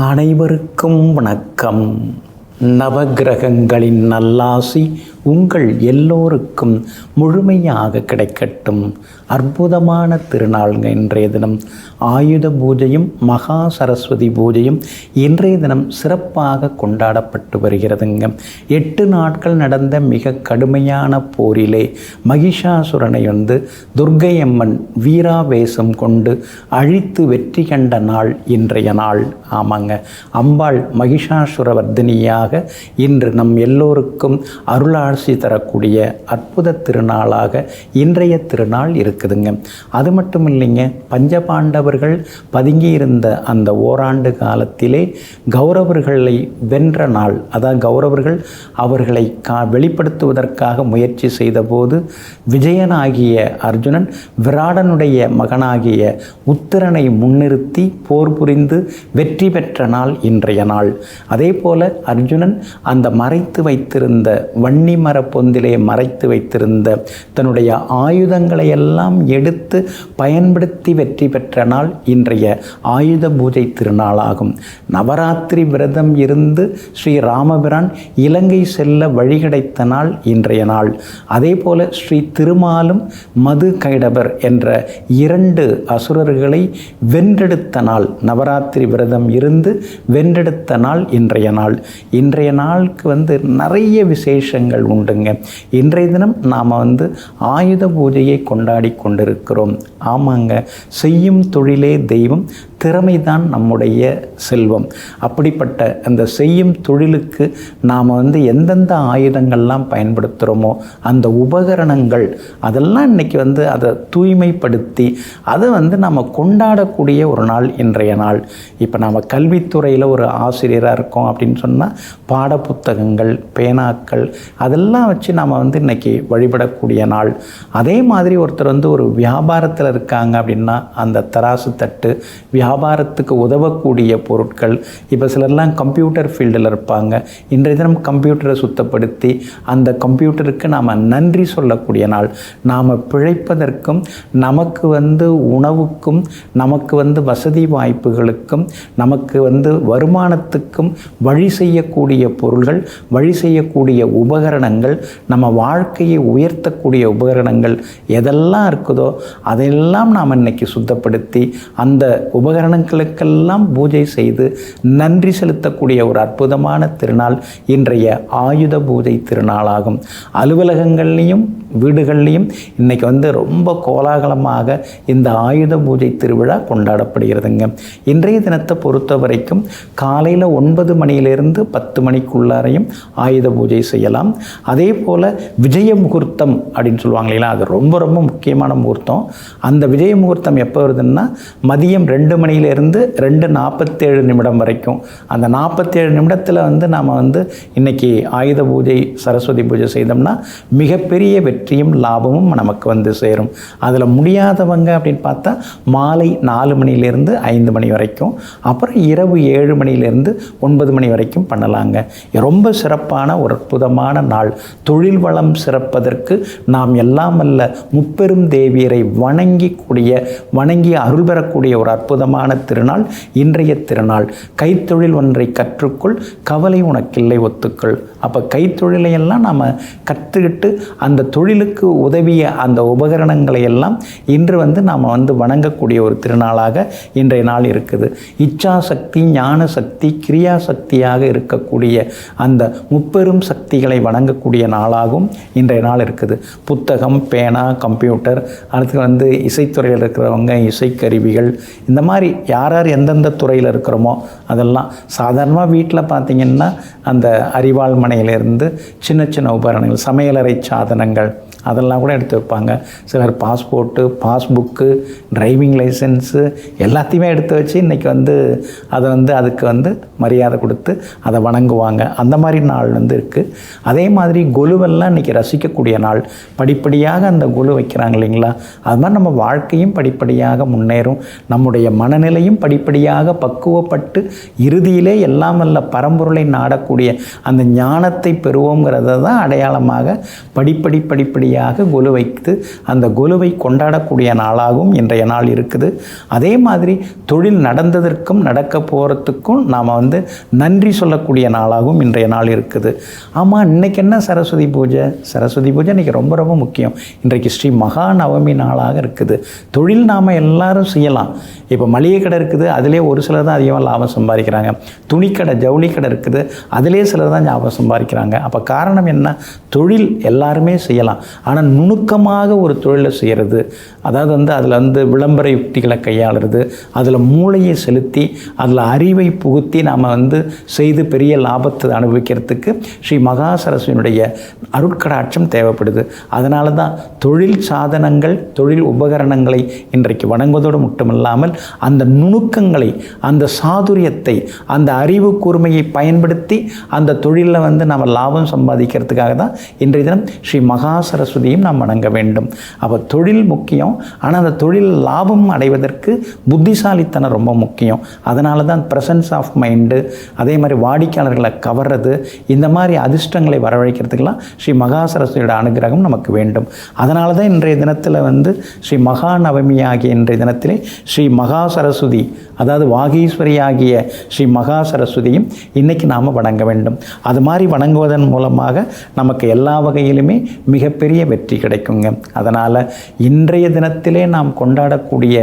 அனைவருக்கும் வணக்கம். நவகிரகங்களின் நல்லாசி உங்கள் எல்லோருக்கும் முழுமையாக கிடைக்கட்டும். அற்புதமான திருநாள் இன்றைய தினம். ஆயுத பூஜையும் மகா சரஸ்வதி பூஜையும் இன்றைய தினம் சிறப்பாக கொண்டாடப்பட்டு வருகிறதுங்க. 8 நாட்கள் நடந்த மிக கடுமையான போரிலே மகிஷாசுரனை துர்க்கை அம்மன் வீராவேசம் கொண்டு அழித்து வெற்றி கண்ட நாள் இன்றைய நாள். ஆமாங்க, அம்பாள் மகிஷாசுரவர்தினியாக இன்று நம் எல்லோருக்கும் அருளாசி தரக்கூடிய அற்புத திருநாளாக இன்றைய திருநாள் இருக்குதுங்க. அது மட்டும் இல்லைங்க, பஞ்சபாண்டவர்கள் பதுங்கியிருந்த அந்த ஓராண்டு காலத்திலே கௌரவர்களை வென்ற நாள். அதான் கௌரவர்கள் அவர்களை வெளிப்படுத்துவதற்காக முயற்சி செய்தபோது விஜயனாகிய அர்ஜுனன் விராடனுடைய மகனாகிய உத்திரனை முன்னிறுத்தி போர் புரிந்து வெற்றி பெற்ற நாள் இன்றைய நாள். அதே போல அர்ஜுனன் அந்த மறைத்து வைத்திருந்த வன்னி மர பொந்திலே மறைத்து வைத்திருந்த தன்னுடைய ஆயுதங்களை எல்லாம் எடுத்து பயன்படுத்தி வெற்றி பெற்ற நாள் இன்றைய ஆயுத பூஜை திருநாளாகும். நவராத்திரி விரதம் இருந்து ஸ்ரீ ராமபிரான் இலங்கை செல்ல வழி கிடைத்த நாள் இன்றைய நாள். அதே போல ஸ்ரீ திருமாலும் மது கைடபர் என்ற 2 அசுரர்களை வென்றெடுத்த நாள். நவராத்திரி விரதம் இருந்து வென்றெடுத்த நாள் இன்றைய நாள். இன்றைய நாளுக்கு நிறைய விசேஷங்கள் உண்டுங்க. இன்றைய தினம் நாம் ஆயுத பூஜையை கொண்டாடி கொண்டிருக்கிறோம். ஆமாங்க, செய்யும் தொழிலே தெய்வம், திறமைதான் நம்முடைய செல்வம். அப்படிப்பட்ட அந்த செய்யும் தொழிலுக்கு நாம் எந்தெந்த ஆயுதங்கள்லாம் பயன்படுத்துகிறோமோ அந்த உபகரணங்கள் அதெல்லாம் இன்றைக்கி அதை தூய்மைப்படுத்தி அதை நம்ம கொண்டாடக்கூடிய ஒரு நாள் இன்றைய நாள். இப்போ நாம் கல்வித்துறையில் ஒரு ஆசிரியராக இருக்கோம் அப்படின்னு சொன்னால் பாடப்புத்தகங்கள், பேனாக்கள் அதெல்லாம் வச்சு நாம் இன்றைக்கி வழிபடக்கூடிய நாள். அதே மாதிரி ஒருத்தர் ஒரு வியாபாரத்தில் இருக்காங்க அப்படின்னா அந்த தராசு தட்டு, வியாபாரத்துக்கு உதவக்கூடிய பொருட்கள். இப்போ சிலர்லாம் கம்ப்யூட்டர் ஃபீல்டில் இருப்பாங்க. இன்றைய தினம் கம்ப்யூட்டரை சுத்தப்படுத்தி அந்த கம்ப்யூட்டருக்கு நாம் நன்றி சொல்லக்கூடிய நாள். நாம் பிழைப்பதற்கும் நமக்கு உணவுக்கும் நமக்கு வசதி வாய்ப்புகளுக்கும் நமக்கு வருமானத்துக்கும் வழி செய்யக்கூடிய பொருள்கள், வழி செய்யக்கூடிய உபகரணங்கள், நம்ம வாழ்க்கையை உயர்த்தக்கூடிய உபகரணங்கள் எதெல்லாம் இருக்குதோ அதையெல்லாம் நாம் இன்னைக்கு சுத்தப்படுத்தி அந்த உபகரணங்களுக்கெல்லாம் பூஜை செய்து நன்றி செலுத்தக்கூடிய ஒரு அற்புதமான திருநாள் இன்றைய ஆயுத பூஜை திருநாளாகும். அலுவலகங்கள்லையும் வீடுகள்லையும் இன்னைக்கு ரொம்ப கோலாகலமாக இந்த ஆயுத பூஜை திருவிழா கொண்டாடப்படுகிறதுங்க. இன்றைய தினத்தை பொறுத்த வரைக்கும் காலையில் 9 மணியிலிருந்து 10 மணிக்குள்ளாரையும் ஆயுத பூஜை செய்யலாம். அதே போல் விஜய முகூர்த்தம் அப்படின்னு சொல்லுவாங்க இல்லைங்களா, அது ரொம்ப ரொம்ப முக்கியமான முகூர்த்தம். அந்த விஜய முகூர்த்தம் எப்போ வருதுன்னா மதியம் 2 மணியிலிருந்து 2:47 வரைக்கும். அந்த 47 நிமிடத்தில் நாம் இன்னைக்கு ஆயுத பூஜை சரஸ்வதி பூஜை செய்தோம்னா மிகப்பெரிய வெற்றியும் லாபமும் நமக்கு சேரும். அதில் முடியாதவங்க அப்படின்னு பார்த்தா மாலை 4 மணியிலிருந்து 5 மணி வரைக்கும், அப்புறம் இரவு 7 மணியிலிருந்து 9 மணி வரைக்கும் பண்ணலாங்க. ரொம்ப சிறப்பான ஒரு அற்புதமான நாள். தொழில் வளம் சிறப்பதற்கு நாம் எல்லாம் அல்ல முப்பெரும் தேவியரை வணங்கி அருள் பெறக்கூடிய ஒரு அற்புதமான திருநாள் இன்றைய திருநாள். கைத்தொழில் ஒன்றை கற்றுக்கொள், கவலை உனக்கில்லை ஒத்துக்கள். அப்போ கைத்தொழிலையெல்லாம் நாம் கற்றுக்கிட்டு அந்த தொழிலுக்கு உதவிய அந்த உபகரணங்களை எல்லாம் இன்று நாம் வணங்கக்கூடிய ஒரு திருநாளாக இன்றைய நாள் இருக்குது. இச்சா சக்தி, ஞான சக்தி, கிரியா சக்தியாக இருக்கக்கூடிய அந்த முப்பெரும் சக்திகளை வணங்கக்கூடிய நாளாகவும் இன்றைய நாள் இருக்குது. புத்தகம், பேனா, கம்ப்யூட்டர், அடுத்து இசைத்துறையில் இருக்கிறவங்க இசைக்கருவிகள், இந்த மாதிரி யார் யார் எந்தெந்த துறையில் இருக்கிறோமோ அதெல்லாம் சாதாரணமாக வீட்டில் பார்த்திங்கன்னா அந்த அரிவாள் மனையிலேருந்து சின்ன சின்ன உபகரணங்கள், சமையலறை சாதனங்கள் அதெல்லாம் கூட எடுத்து வைப்பாங்க. சிலர் பாஸ்போர்ட்டு, பாஸ்புக்கு, டிரைவிங் லைசன்ஸு எல்லாத்தையுமே எடுத்து வச்சு இன்றைக்கி அதை அதுக்கு மரியாதை கொடுத்து அதை வணங்குவாங்க. அந்த மாதிரி நாள் இருக்குது. அதே மாதிரி கொலுவெல்லாம் இன்றைக்கி ரசிக்கக்கூடிய நாள். படிப்படியாக அந்த கொலு வைக்கிறாங்க இல்லைங்களா, அது மாதிரி நம்ம வாழ்க்கையும் படிப்படியாக முன்னேறும், நம்முடைய மனநிலையும் படிப்படியாக பக்குவப்பட்டு இறுதியிலே எல்லாம் வல்ல பரம்பொருளை நாடக்கூடிய அந்த ஞானத்தை பெறுவோங்கிறத தான் அடையாளமாக படிப்படியாக அடுத்தபடியாக கொலு வைத்து அந்த கொலுவை கொண்டாடக்கூடிய நாளாகவும் இன்றைய நாள் இருக்குது. அதே மாதிரி தொழில் நடந்ததற்கும் நடக்க போகிறதுக்கும் நாம் நன்றி சொல்லக்கூடிய நாளாகவும் இன்றைய நாள் இருக்குது. ஆமாம், இன்றைக்கி என்ன சரஸ்வதி பூஜை? சரஸ்வதி பூஜை இன்றைக்கி ரொம்ப ரொம்ப முக்கியம். இன்றைக்கு ஸ்ரீ மகா நவமி நாளாக இருக்குது. தொழில் நாம் எல்லாரும் செய்யலாம். இப்போ மளிகை கடை இருக்குது, அதிலே ஒரு சிலர் தான் அதிகமாக லாபம் சம்பாதிக்கிறாங்க. துணிக்கடை, ஜவுளி கடை இருக்குது, அதிலே சிலர் தான் லாபம் சம்பாதிக்கிறாங்க. அப்போ காரணம் என்ன? தொழில் எல்லாருமே செய்யலாம். ஆனால் நுணுக்கமாக ஒரு தொழிலை செய்கிறது, அதாவது அதில் விளம்பர யுக்திகளை கையாளுறது, அதில் மூளையை செலுத்தி அதில் அறிவை புகுத்தி நாம் செய்து பெரிய லாபத்தை அனுபவிக்கிறதுக்கு ஸ்ரீ மகா சரஸ்வதியினுடைய அருட்கடாட்சம் தேவைப்படுது. அதனால தான் தொழில் சாதனங்கள், தொழில் உபகரணங்களை இன்றைக்கு வணங்குவதோடு மட்டுமில்லாமல் அந்த நுணுக்கங்களை, அந்த சாதுரியத்தை, அந்த அறிவு கூர்மையை பயன்படுத்தி அந்த தொழிலில் நம்ம லாபம் சம்பாதிக்கிறதுக்காக தான் இன்றைய தினம் ஸ்ரீ மகா சரஸ்வதியும் நாம் வணங்க வேண்டும். அப்போ தொழில் முக்கியம், ஆனால் அந்த தொழில் லாபம் அடைவதற்கு புத்திசாலித்தனம் ரொம்ப முக்கியம். அதனால தான் ப்ரெசன்ஸ் ஆஃப் மைண்டு, அதே மாதிரி வாடிக்கையாளர்களை கவர்றது, இந்த மாதிரி அதிர்ஷ்டங்களை வரவழைக்கிறதுக்கெல்லாம் ஸ்ரீ மகா சரஸ்வதியோட அனுகிரகம் நமக்கு வேண்டும். அதனால தான் இன்றைய தினத்தில் ஸ்ரீ மகா நவமி ஆகிய இன்றைய தினத்திலே ஸ்ரீ மகா சரஸ்வதி, அதாவது வாகீஸ்வரி ஆகிய ஸ்ரீ மகா சரஸ்வதியும் இன்றைக்கி நாம் வணங்க வேண்டும். அது மாதிரி வணங்குவதன் மூலமாக நமக்கு எல்லா வகையிலுமே மிகப்பெரிய வெற்றி கிடைக்குங்க. அதனால் இன்றைய தினத்திலே நாம் கொண்டாடக்கூடிய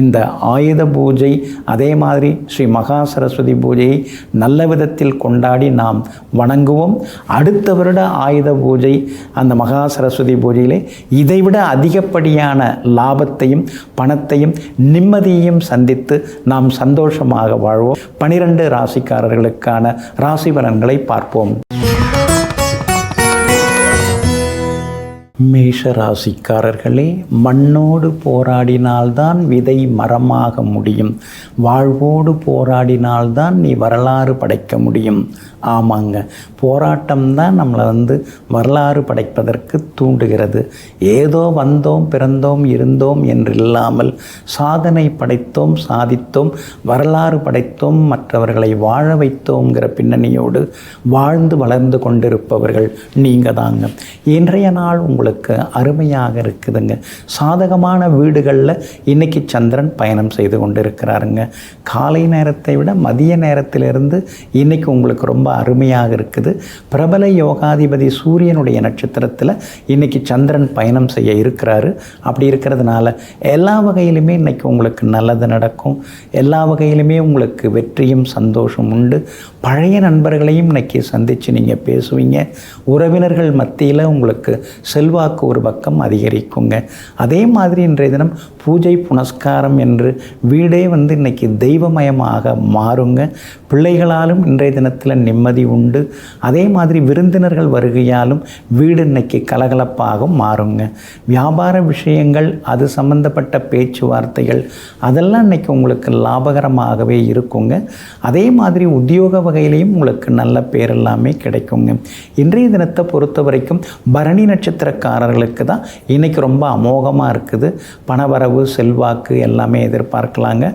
இந்த ஆயுத பூஜை, அதே மாதிரி ஸ்ரீ மகா சரஸ்வதி பூஜையை நல்ல விதத்தில் கொண்டாடி நாம் வணங்குவோம். அடுத்த வருட ஆயுத பூஜை, அந்த மகா சரஸ்வதி பூஜையிலே இதைவிட அதிகப்படியான லாபத்தையும் பணத்தையும் நிம்மதியையும் சந்தித்து நாம் சந்தோஷமாக வாழ்வோம். 12 ராசிக்காரர்களுக்கான ராசி பலன்களை பார்ப்போம். மேஷ ராசிக்காரர்களே, மண்ணோடு போராடினால்தான் விதை மரமாக முடியும், வாழ்வோடு போராடினால்தான் நீ வரலாறு படைக்க முடியும். ஆமாங்க, போராட்டம்தான் நம்மளை வரலாறு படைப்பதற்கு தூண்டுகிறது. ஏதோ வந்தோம், பிறந்தோம், இருந்தோம் என்று இல்லாமல் சாதனை படைத்தோம், சாதித்தோம், வரலாறு படைத்தோம், மற்றவர்களை வாழ வைத்தோங்கிற பின்னணியோடு வாழ்ந்து வளர்ந்து கொண்டிருப்பவர்கள் நீங்கள் தாங்க. இன்றைய நாள் உங்களுக்கு அருமையாக இருக்குதுங்க. சாதகமான வீடுகளில் இன்றைக்கி சந்திரன் பயணம் செய்து கொண்டிருக்கிறாருங்க. காலை நேரத்தை விட மதிய நேரத்திலிருந்து இன்றைக்கி உங்களுக்கு ரொம்ப அருமையாக இருக்குது. பிரபல யோகாதிபதி சூரியனுடைய நட்சத்திரத்தில் இன்றைக்கி சந்திரன் பயணம் செய்ய இருக்கிறாரு. அப்படி இருக்கிறதுனால எல்லா வகையிலுமே இன்றைக்கி உங்களுக்கு நல்லது நடக்கும். எல்லா வகையிலுமே உங்களுக்கு வெற்றியும் சந்தோஷம் உண்டு. பழைய நண்பர்களையும் இன்றைக்கி சந்தித்து நீங்கள் பேசுவீங்க. உறவினர்கள் மத்தியில் உங்களுக்கு செல்வாக்கு ஒரு பக்கம் அதிகரிக்குங்க. அதே மாதிரி இன்றைய தினம் பூஜை புனஸ்காரம் என்று வீடே இன்றைக்கி தெய்வமயமாக மாறுங்க. பிள்ளைகளாலும் இன்றைய தினத்தில் நிம்மதி உண்டு. அதே மாதிரி விருந்தினர்கள் வருகையாலும் வீடு இன்னைக்கு கலகலப்பாக மாறுங்க. வியாபார விஷயங்கள், அது சம்பந்தப்பட்ட பேச்சுவார்த்தைகள், அதெல்லாம் இன்னைக்கு உங்களுக்கு லாபகரமாகவே இருக்குங்க. அதே மாதிரி உத்தியோக வகையிலையும் உங்களுக்கு நல்ல பேர் எல்லாமே கிடைக்குங்க. இன்றைய தினத்தை பொறுத்த வரைக்கும் பரணி நட்சத்திரக்காரர்களுக்கு தான் இன்றைக்கி ரொம்ப அமோகமாக இருக்குது. பணவரவு, செல்வாக்கு எல்லாமே எதிர்பார்க்கலாங்க.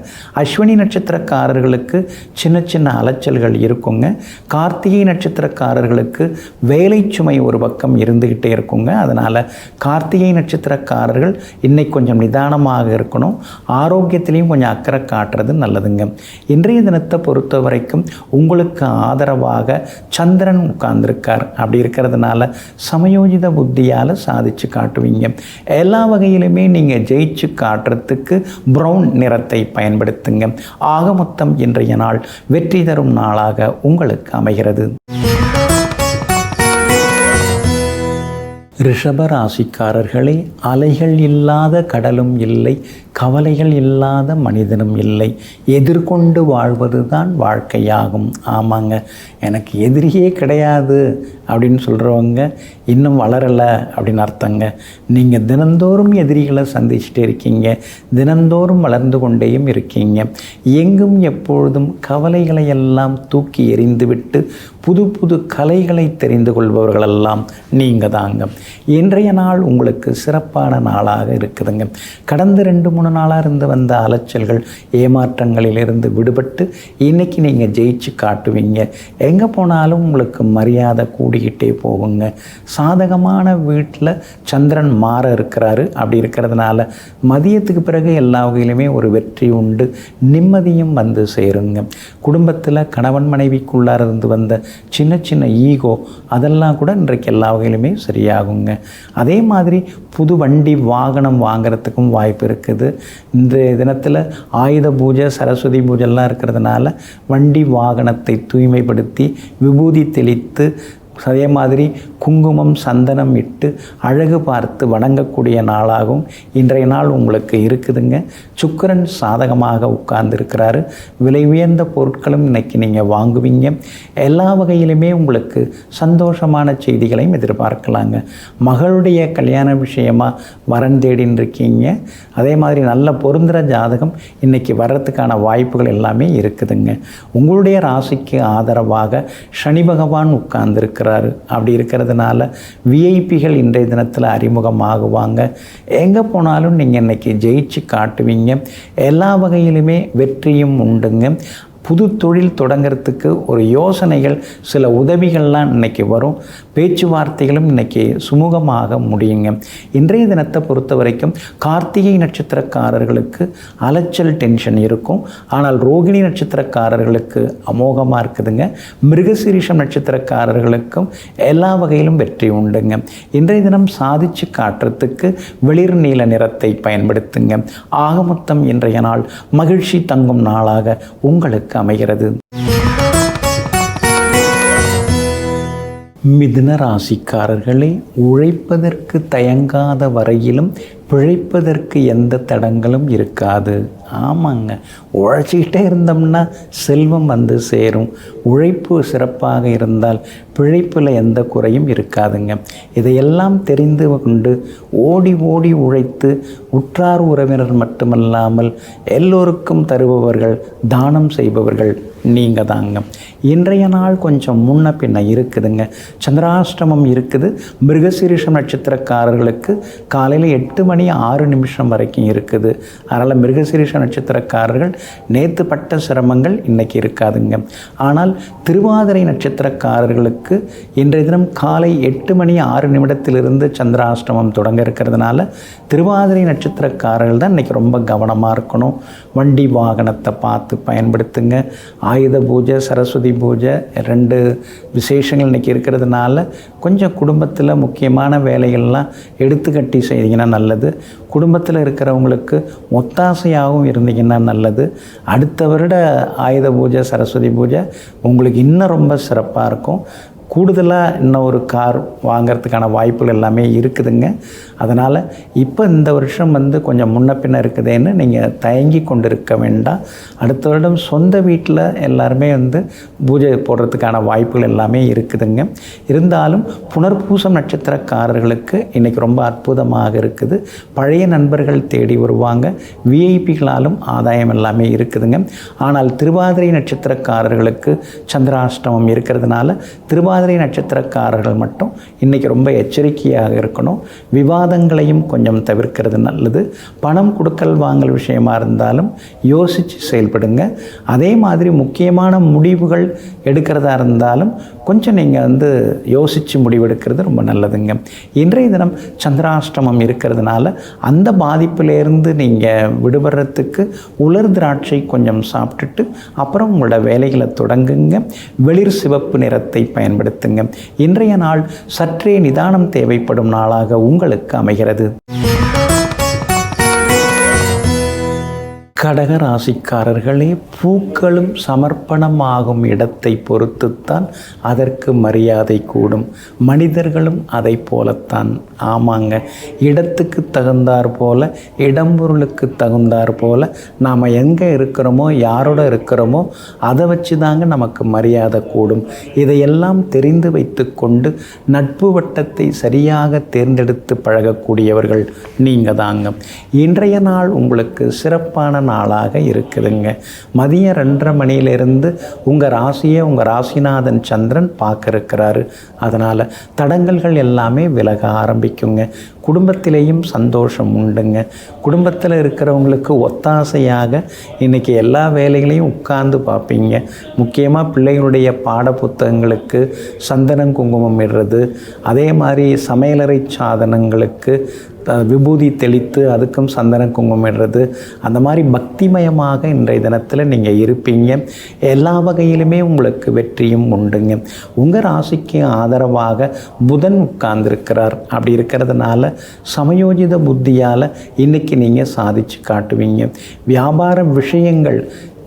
அஸ்வினி நட்சத்திரக்காரர்களுக்கு சின்ன சின்ன அலைச்சல்கள் இருக்குங்க. கார்த்திகை நட்சத்திரக்காரர்களுக்கு வேலை சுமை ஒரு பக்கம் இருந்துக்கிட்டே இருக்குங்க. அதனால் கார்த்திகை நட்சத்திரக்காரர்கள் இன்னைக்கு கொஞ்சம் நிதானமாக இருக்கணும். ஆரோக்கியத்திலையும் கொஞ்சம் அக்கறை காட்டுறது நல்லதுங்க. இன்றைய தினத்தை பொறுத்த வரைக்கும் உங்களுக்கு ஆதரவாக சந்திரன் உட்கார்ந்துருக்கார். அப்படி இருக்கிறதுனால சமயோஜித புத்தியால் சாதிச்சு காட்டுவீங்க. எல்லா வகையிலுமே நீங்கள் ஜெயிச்சு காட்டுறதுக்கு ப்ரௌன் நிறத்தை பயன்படுத்துங்க. ஆக மொத்தம் இன்றைய நாள் வெற்றி தரும் நாளாக உங்களுக்கு அமைகிறது. ரிஷப ராசிக்காரர்களே, அலைகள் இல்லாத கடலும் இல்லை, கவலைகள் இல்லாத மனிதனும் இல்லை. எதிர்கொண்டு வாழ்வது தான் வாழ்க்கையாகும். ஆமாங்க, எனக்கு எதிரியே கிடையாது அப்படின்னு சொல்கிறவங்க இன்னும் வளரலை அப்படின்னு அர்த்தங்க. நீங்கள் தினந்தோறும் எதிரிகளை சந்திச்சுட்டே இருக்கீங்க, தினந்தோறும் வளர்ந்து கொண்டேயும் இருக்கீங்க. எங்கும் எப்பொழுதும் கவலைகளை எல்லாம் தூக்கி எறிந்துவிட்டு புது புது கலைகளை தெரிந்து கொள்பவர்களெல்லாம் நீங்கள் தாங்க. இன்றைய நாள் உங்களுக்கு சிறப்பான நாளாக இருக்குதுங்க. கடந்த 2-3 நாளாக இருந்து வந்த அலைச்சல்கள் ஏமாற்றங்களிலிருந்து விடுபட்டு இன்றைக்கி நீங்கள் ஜெயிச்சு காட்டுவீங்க. எங்கே போனாலும் உங்களுக்கு மரியாதை கூடிக்கிட்டே போகுங்க. சாதகமான வீட்டில் சந்திரன் மாற இருக்கிறாரு. அப்படி இருக்கிறதுனால மதியத்துக்கு பிறகு எல்லா வகையிலுமே ஒரு வெற்றி உண்டு, நிம்மதியும் வந்து சேருங்க. குடும்பத்தில் கணவன் மனைவிக்குள்ளார இருந்து வந்த சின்ன சின்ன ஈகோ அதெல்லாம் கூட இன்றைக்கு எல்லா வகையிலுமே சரியாகுங்க. அதே மாதிரி புது வண்டி வாகனம் வாங்கிறதுக்கும் வாய்ப்பு இருக்குது. இந்த தினத்தில் ஆயுத பூஜை, சரஸ்வதி பூஜைலாம் இருக்கிறதுனால வண்டி வாகனத்தை தூய்மைப்படுத்தி விபூதி தெளித்து அதே மாதிரி குங்குமம் சந்தனம் இட்டு அழகு பார்த்து வணங்கக்கூடிய நாளாகவும் இன்றைய நாள் உங்களுக்கு இருக்குதுங்க. சுக்கிரன் சாதகமாக உட்கார்ந்துருக்கிறாரு. விலை உயர்ந்த பொருட்களும் இன்றைக்கி நீங்கள் வாங்குவீங்க. எல்லா வகையிலுமே உங்களுக்கு சந்தோஷமான செய்திகளையும் எதிர்பார்க்கலாங்க. மகளுடைய கல்யாண விஷயமாக வரன் தேடின்னு இருக்கீங்க. அதே மாதிரி நல்ல பொருந்துகிற ஜாதகம் இன்றைக்கி வர்றதுக்கான வாய்ப்புகள் எல்லாமே இருக்குதுங்க. உங்களுடைய ராசிக்கு ஆதரவாக சனி பகவான் உட்கார்ந்துருக்கிறார். அப்படி இருக்கிறதுனால விஐபிகள் இன்றைய தினத்தில் அறிமுகமாகுவாங்க. எங்கே போனாலும் நீங்கள் இன்றைக்கி ஜெயிச்சு காட்டுவீங்க. எல்லா வகையிலுமே வெற்றியும் உண்டுங்க. புது தொழில் தொடங்கிறதுக்கு ஒரு யோசனைகள், சில உதவிகள்லாம் இன்றைக்கி வரும். பேச்சுவார்த்தைகளும் இன்றைக்கி சுமூகமாக முடியுங்க. இன்றைய தினத்தை பொறுத்த வரைக்கும் கார்த்திகை நட்சத்திரக்காரர்களுக்கு அலைச்சல் டென்ஷன் இருக்கும். ஆனால் ரோகிணி நட்சத்திரக்காரர்களுக்கு அமோகமாக இருக்குதுங்க. மிருகசீரிஷம் நட்சத்திரக்காரர்களுக்கும் எல்லா வகையிலும் வெற்றி உண்டுங்க. இன்றைய தினம் சாதிச்சு காட்டுறதுக்கு வெளிர் நீல நிறத்தை பயன்படுத்துங்க. ஆக மொத்தம் இன்றைய நாள் மகிழ்ச்சி தங்கும் நாளாக உங்களுக்கு அமைகிறது. மிதுன ராசிக்காரர்களே, உழைப்பதற்கு தயங்காத வரையிலும் பிழைப்பதற்கு எந்த தடங்களும் இருக்காது. ஆமாங்க, உழைச்சிக்கிட்டே இருந்தோம்னா செல்வம் வந்து சேரும். உழைப்பு சிறப்பாக இருந்தால் பிழைப்பில் எந்த குறையும் இருக்காதுங்க. இதையெல்லாம் தெரிந்து கொண்டு ஓடி ஓடி உழைத்து உற்றார் உறவினர் மட்டுமல்லாமல் எல்லோருக்கும் தருபவர்கள், தானம் செய்பவர்கள் நீங்கள் தாங்க. இன்றைய நாள் கொஞ்சம் முன்ன பின்ன இருக்குதுங்க. சந்திராஷ்டமம் இருக்குது. மிருகசீரிஷம் நட்சத்திரக்காரர்களுக்கு காலையில் 8:06 வரைக்கும் இருக்குது. அதனால் மிருகசீரிஷ நட்சத்திரக்காரர்கள் நேற்று பட்ட சிரமங்கள் இன்றைக்கி இருக்காதுங்க. ஆனால் திருவாதிரை நட்சத்திரக்காரர்களுக்கு இன்றைய தினம் காலை 8:06 சந்திராஷ்டமம் தொடங்க இருக்கிறதுனால திருவாதிரை நட்சத்திரக்காரர்கள் தான் இன்றைக்கி ரொம்ப கவனமாக இருக்கணும். வண்டி வாகனத்தை பார்த்து பயன்படுத்துங்க. ஆயுத பூஜை, சரஸ்வதி பூஜை 2 விசேஷங்கள் இன்றைக்கி இருக்கிறதுனால கொஞ்சம் குடும்பத்தில் முக்கியமான வேலைகள்லாம் எடுத்துக்கட்டி செய்தீங்கன்னா நல்லது. குடும்பத்தில் இருக்கிறவங்களுக்கு ஒத்தாசையாகவும் இருந்தீங்கன்னா நல்லது. அடுத்த வருட ஆயுத பூஜை, சரஸ்வதி பூஜை உங்களுக்கு இன்னும் ரொம்ப சிறப்பாக இருக்கும். கூடுதலாக இன்னும் ஒரு கார் வாங்கிறதுக்கான வாய்ப்புகள் எல்லாமே இருக்குதுங்க. அதனால் இப்போ இந்த வருஷம் கொஞ்சம் முன்ன பின்ன இருக்குதுன்னு நீங்கள் தயங்கி கொண்டு இருக்க வேண்டாம். அடுத்த வருடம் சொந்த வீட்டில் எல்லாருமே பூஜை போடுறதுக்கான வாய்ப்புகள் எல்லாமே இருக்குதுங்க. இருந்தாலும் புனர்பூசம் நட்சத்திரக்காரர்களுக்கு இன்றைக்கி ரொம்ப அற்புதமாக இருக்குது. பழைய நண்பர்கள் தேடி வருவாங்க. விஐபிகளாலும் ஆதாயம் எல்லாமே இருக்குதுங்க. ஆனால் திருவாதிரை நட்சத்திரக்காரர்களுக்கு சந்திராஷ்டமம் இருக்கிறதுனால திருவாதிரை நட்சத்திரக்காரர்கள் மட்டும் இன்றைக்கி ரொம்ப எச்சரிக்கையாக இருக்கணும். விவாதங்களையும் கொஞ்சம் தவிர்க்கிறது நல்லது. பணம் கொடுக்கல் வாங்கல் விஷயமா இருந்தாலும் யோசித்து செயல்படுங்க. அதே மாதிரி முக்கியமான முடிவுகள் எடுக்கிறதா இருந்தாலும் கொஞ்சம் நீங்கள் யோசித்து முடிவெடுக்கிறது ரொம்ப நல்லதுங்க. இன்றைய தினம் சந்திராஷ்டமம் இருக்கிறதுனால அந்த பாதிப்பிலேருந்து நீங்கள் விடுபடுறதுக்கு உலர் திராட்சை கொஞ்சம் சாப்பிட்டுட்டு அப்புறம் உங்களோட வேலைகளை தொடங்குங்க. வெளிர் சிவப்பு நிறத்தை பயன்படுத்துங்க. இன்றைய நாள் சற்றே நிதானம் தேவைப்படும் நாளாக உங்களுக்கு அமைகிறது. கடக ராசிக்காரர்களே, பூக்களும் சமர்ப்பணமாகும் இடத்தை பொறுத்துத்தான் அதற்கு மரியாதை கூடும். மனிதர்களும் அதை போலத்தான். ஆமாங்க, இடத்துக்கு தகுந்தாற் போல, இடம்பொருளுக்கு தகுந்தாற் போல நாம் எங்கே இருக்கிறோமோ, யாரோட இருக்கிறோமோ அதை வச்சு தாங்க நமக்கு மரியாதை கூடும். இதையெல்லாம் தெரிந்து வைத்து கொண்டு நட்பு வட்டத்தை சரியாக தேர்ந்தெடுத்து பழகக்கூடியவர்கள் நீங்கள் தாங்க. இன்றைய நாள் உங்களுக்கு சிறப்பான நாளாக இருக்குதுங்க. மதியம் 2:30 மணியிலிருந்து உங்கள் ராசியை உங்கள் ராசிநாதன் சந்திரன் பார்க்க இருக்கிறாரு. அதனால் தடங்கல்கள் எல்லாமே விலக ஆரம்பிக்குங்க. குடும்பத்திலேயும் சந்தோஷம் உண்டுங்க. குடும்பத்தில் இருக்கிறவங்களுக்கு ஒத்தாசையாக இன்றைக்கி எல்லா வேலைகளையும் உட்கார்ந்து பார்ப்பீங்க. முக்கியமாக பிள்ளைகளுடைய பாட புத்தகங்களுக்கு சந்தனம் குங்குமம் இடுறது, அதே மாதிரி சமையலறை சாதனங்களுக்கு விபூதி தெளித்து அதுக்கும் சந்தன குங்குமம் இடுறது, அந்த மாதிரி பக்திமயமாக இன்றைய தினத்தில் நீங்கள் இருப்பீங்க. எல்லா வகையிலுமே உங்களுக்கு வெற்றியும் உண்டுங்க. உங்கள் ராசிக்கு ஆதரவாக புதன் உட்கார்ந்துருக்கிறார். அப்படி இருக்கிறதுனால சமயோஜித புத்தியால் இன்றைக்கி நீங்கள் சாதித்து காட்டுவீங்க. வியாபார விஷயங்கள்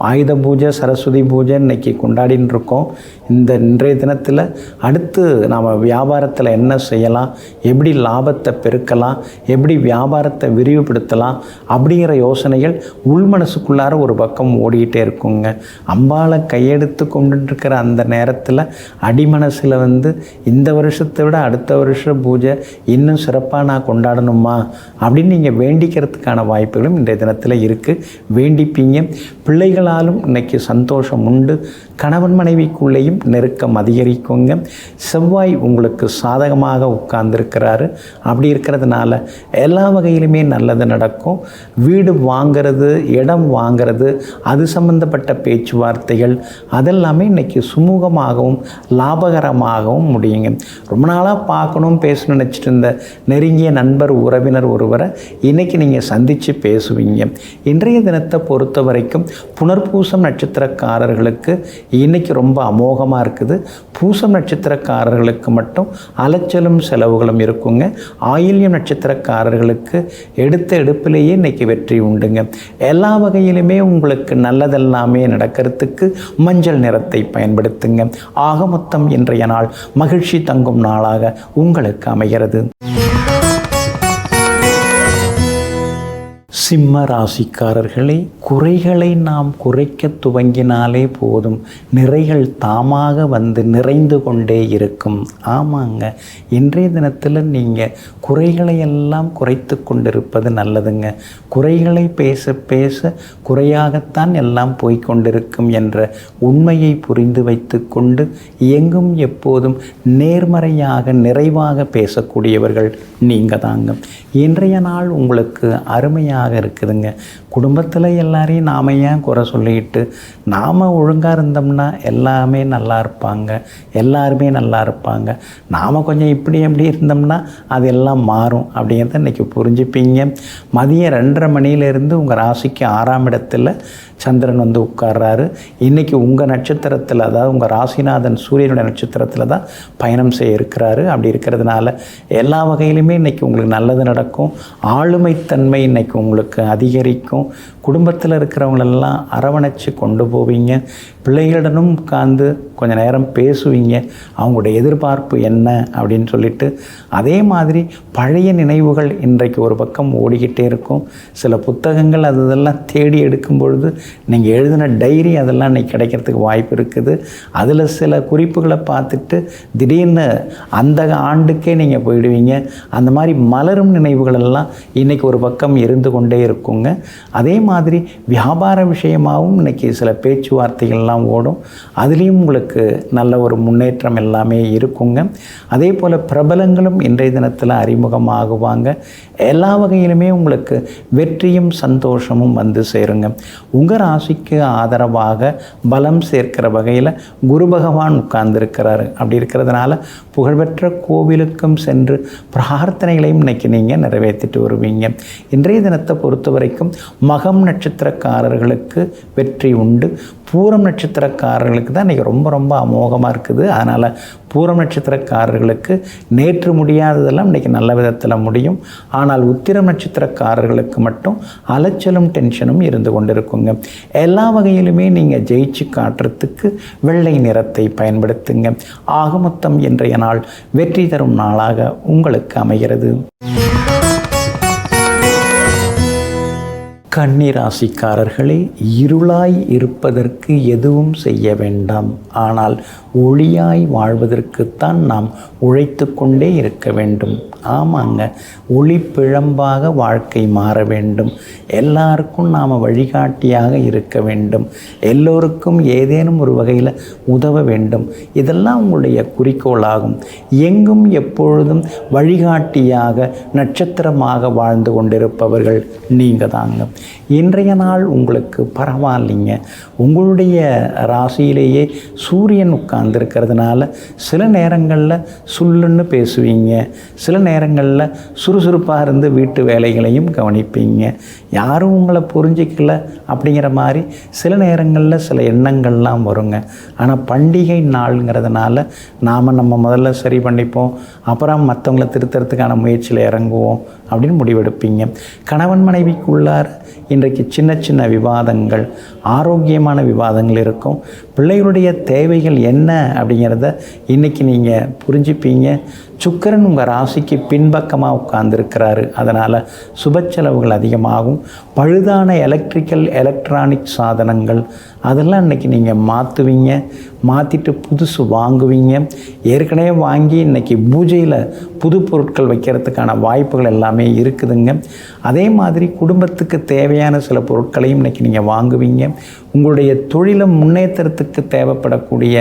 ஆயுத பூஜை, சரஸ்வதி பூஜை இன்றைக்கி கொண்டாடின்னு இருக்கோம். இன்றைய தினத்தில் அடுத்து நாம் வியாபாரத்தில் என்ன செய்யலாம், எப்படி லாபத்தை பெருக்கலாம், எப்படி வியாபாரத்தை விரிவுபடுத்தலாம் அப்படிங்கிற யோசனைகள் உள்மனசுக்குள்ளார ஒரு பக்கம் ஓடிக்கிட்டே இருக்குங்க. அம்பாளை கையெடுத்து கொண்டுருக்கிற அந்த நேரத்தில் அடிமனசில் இந்த வருஷத்தை விட அடுத்த வருஷ பூஜை இன்னும் சிறப்பாக நான் கொண்டாடணுமா அப்படின்னு நீங்கள் வேண்டிக்கிறதுக்கான வாய்ப்புகளும் இன்றைய தினத்தில் இருக்குது. வேண்டிப்பீங்க. பிள்ளைகளாலும் இன்றைக்கி சந்தோஷம் உண்டு. கணவன் மனைவிக்குள்ளேயும் நெருக்கம் அதிகரிக்குங்க. செவ்வாய் உங்களுக்கு சாதகமாக உட்கார்ந்துருக்கிறாரு. அப்படி இருக்கிறதுனால எல்லா வகையிலுமே நல்லது நடக்கும். வீடு வாங்கிறது, இடம் வாங்கிறது, அது சம்பந்தப்பட்ட பேச்சுவார்த்தைகள் அதெல்லாமே இன்றைக்கி சுமூகமாகவும் லாபகரமாகவும் முடியுங்க. ரொம்ப நாளாக பார்க்கணும் பேசணும்னு நினச்சிட்டு இருந்த நெருங்கிய நண்பர் உறவினர் ஒருவரை இன்றைக்கி நீங்கள் சந்தித்து பேசுவீங்க. இன்றைய தினத்தை பொறுத்த வரைக்கும் புனர்பூசம் நட்சத்திரக்காரர்களுக்கு இன்றைக்கி ரொம்ப அமோகமாக இருக்குது. பூசம் நட்சத்திரக்காரர்களுக்கு மட்டும் அலைச்சலும் செலவுகளும் இருக்குங்க. ஆயில்யம் நட்சத்திரக்காரர்களுக்கு எடுத்த எடுப்பிலேயே இன்றைக்கி வெற்றி உண்டுங்க. எல்லா வகையிலுமே உங்களுக்கு நல்லதெல்லாமே நடக்கிறதுக்கு மஞ்சள் நிறத்தை பயன்படுத்துங்க. ஆக மொத்தம் இன்றைய நாள் மகிழ்ச்சி தங்கும் நாளாக உங்களுக்கு அமைகிறது. சிம்ம ராசிக்காரர்களே, குறைகளை நாம் குறைக்க துவங்கினாலே போதும், நிறைகள் தாமாக நிறைந்து கொண்டே இருக்கும். ஆமாங்க, இன்றைய தினத்தில் நீங்கள் குறைகளை எல்லாம் குறைத்து கொண்டிருப்பது நல்லதுங்க. குறைகளை பேச பேச குறையாகத்தான் எல்லாம் போய்கொண்டிருக்கும் என்ற உண்மையை புரிந்து வைத்து கொண்டு எங்கும் எப்போதும் நேர்மறையாக நிறைவாக பேசக்கூடியவர்கள் நீங்கள் தாங்க. இன்றைய நாள் உங்களுக்கு அருமையாக இருக்குதுங்க. குடும்பத்தில் எல்லாரையும் நாம் ஏன் குறை சொல்லிக்கிட்டு, நாம் ஒழுங்காக இருந்தோம்னா எல்லாமே நல்லா இருப்பாங்க, எல்லாருமே நல்லா இருப்பாங்க. நாம் கொஞ்சம் இப்படி எப்படி இருந்தோம்னா அது எல்லாம் மாறும் அப்படிங்கிறத இன்றைக்கி புரிஞ்சுப்பீங்க. மதியம் 2:30 மணியிலேருந்து உங்கள் ராசிக்கு 6ஆம் இடத்துல சந்திரன் உட்கார்றாரு. இன்றைக்கி உங்கள் நட்சத்திரத்தில், அதாவது உங்கள் ராசிநாதன் சூரியனுடைய நட்சத்திரத்தில் தான் பயணம் செய்ய இருக்கிறாரு. அப்படி இருக்கிறதுனால எல்லா வகையிலுமே இன்றைக்கி உங்களுக்கு நல்லது நடக்கும். ஆளுமைத்தன்மை இன்றைக்கி உங்களுக்கு அதிகரிக்கும். குடும்பத்தில் இருக்கிறவங்களெல்லாம் அரவணைச்சு கொண்டு போவீங்க. பிள்ளைகளிடனும் உட்கார்ந்து கொஞ்சம் நேரம் பேசுவீங்க. அவங்களுடைய எதிர்பார்ப்பு என்ன அப்படின்னு சொல்லிட்டு, அதே மாதிரி பழைய நினைவுகள் இன்றைக்கு ஒரு பக்கம் ஓடிக்கிட்டே இருக்கும். சில புத்தகங்கள் அதெல்லாம் தேடி எடுக்கும் பொழுது நீங்கள் எழுதின டைரி அதெல்லாம் இன்றைக்கி கிடைக்கிறதுக்கு வாய்ப்பு இருக்குது. அதில் சில குறிப்புகளை பார்த்துட்டு திடீர்னு அந்த ஆண்டுக்கே நீங்கள் போயிடுவீங்க. அந்த மாதிரி மலரும் நினைவுகள் எல்லாம் இன்றைக்கி ஒரு பக்கம் இருந்து கொண்டே இருக்குங்க. அதே மாதிரி வியாபார விஷயமாகவும் இன்றைக்கி சில பேச்சுவார்த்தைகள்லாம் ஓடும். அதுலேயும் உங்களுக்கு நல்ல ஒரு முன்னேற்றம் எல்லாமே இருக்குங்க. அதே போல் பிரபலங்களும் இன்றைய தினத்தில் அறிமுகமாகுவாங்க. எல்லா வகையிலுமே உங்களுக்கு வெற்றியும் சந்தோஷமும் சேருங்க. உங்கள் ராசிக்கு ஆதரவாக பலம் சேர்க்கிற வகையில் குரு பகவான் உட்கார்ந்துருக்கிறாரு. அப்படி இருக்கிறதுனால புகழ்பெற்ற கோவிலுக்கும் சென்று பிரார்த்தனைகளையும் இன்றைக்கி நீங்கள் நிறைவேற்றிட்டு வருவீங்க. இன்றைய தினத்தை பொறுத்த வரைக்கும் மகம் நட்சத்திரக்காரர்களுக்கு வெற்றி உண்டு. பூரம் நட்சத்திரக்காரர்களுக்கு தான் இன்றைக்கி ரொம்ப ரொம்ப அமோகமாக இருக்குது. அதனால் பூரம் நட்சத்திரக்காரர்களுக்கு நேற்று முடியாததெல்லாம் இன்றைக்கி நல்ல விதத்தில் முடியும். ஆனால் உத்திரம் நட்சத்திரக்காரர்களுக்கு மட்டும் அலைச்சலும் டென்ஷனும் இருந்து கொண்டிருக்குங்க. எல்லா வகையிலுமே நீங்கள் ஜெயிச்சு காட்டுறதுக்கு வெள்ளை நிறத்தை பயன்படுத்துங்க. ஆக மொத்தம் இன்றைய நாள் வெற்றி தரும் நாளாக உங்களுக்கு அமைகிறது. கன்னி ராசிக்காரர்களே, இருளாய் இருப்பதற்கு எதுவும் செய்ய வேண்டாம். ஆனால் ஒளியாய் வாழ்வதற்குத்தான் நாம் உழைத்து கொண்டே இருக்க வேண்டும். ஆமாங்க, ஒளி பிழம்பாக வாழ்க்கை மாற வேண்டும். எல்லாருக்கும் நாம் வழிகாட்டியாக இருக்க வேண்டும். எல்லோருக்கும் ஏதேனும் ஒரு வகையில் உதவ வேண்டும். இதெல்லாம் உங்களுடைய குறிக்கோளாகும். எங்கும் எப்பொழுதும் வழிகாட்டியாக நட்சத்திரமாக வாழ்ந்து கொண்டிருப்பவர்கள் நீங்கள் தாங்க. இன்றைய நாள் உங்களுக்கு பரவாயில்லைங்க. உங்களுடைய ராசியிலேயே சூரியன் உட்கார்ந்துருக்கிறதுனால சில நேரங்களில் சுல்லுன்னு பேசுவீங்க, சில நேரங்களில் சுறுசுறுப்பாக இருந்து வீட்டு வேலைகளையும் கவனிப்பீங்க. யாரும் உங்களை புரிஞ்சிக்கல அப்படிங்கிற மாதிரி சில நேரங்களில் சில எண்ணங்கள்லாம் வருங்க. ஆனால் பண்டிகை நாளுங்கிறதுனால நாம் நம்ம முதல்ல சரி பண்ணிப்போம், அப்புறம் மற்றவங்களை திருத்துறதுக்கான முயற்சியில் இறங்குவோம் அப்படின்னு முடிவெடுப்பீங்க. கணவன் மனைவிக்குள்ளார இன்றைக்கு சின்ன சின்ன விவாதங்கள், ஆரோக்கியமான விவாதங்கள் இருக்கும். பிள்ளைகளுடைய தேவைகள் என்ன அப்படிங்கிறத இன்றைக்கி நீங்கள் புரிஞ்சுப்பீங்க. சுக்கிரன் உங்கள் ராசிக்கு பின்பக்கமாக உட்கார்ந்துருக்கிறாரு. அதனால் சுப செலவுகள் அதிகமாகும். பழுதான எலக்ட்ரானிக் சாதனங்கள் அதெல்லாம் இன்றைக்கி நீங்கள் மாற்றுவீங்க, மாற்றிட்டு புதுசு வாங்குவீங்க. ஏற்கனவே வாங்கி இன்றைக்கி பூஜையில் புது பொருட்கள் வைக்கிறதுக்கான வாய்ப்புகள் எல்லாமே இருக்குதுங்க. அதே மாதிரி குடும்பத்துக்கு தேவையான சில பொருட்களையும் இன்றைக்கி நீங்கள் வாங்குவீங்க. உங்களுடைய தொழிலை முன்னேற்றத்துக்கு தேவைப்படக்கூடிய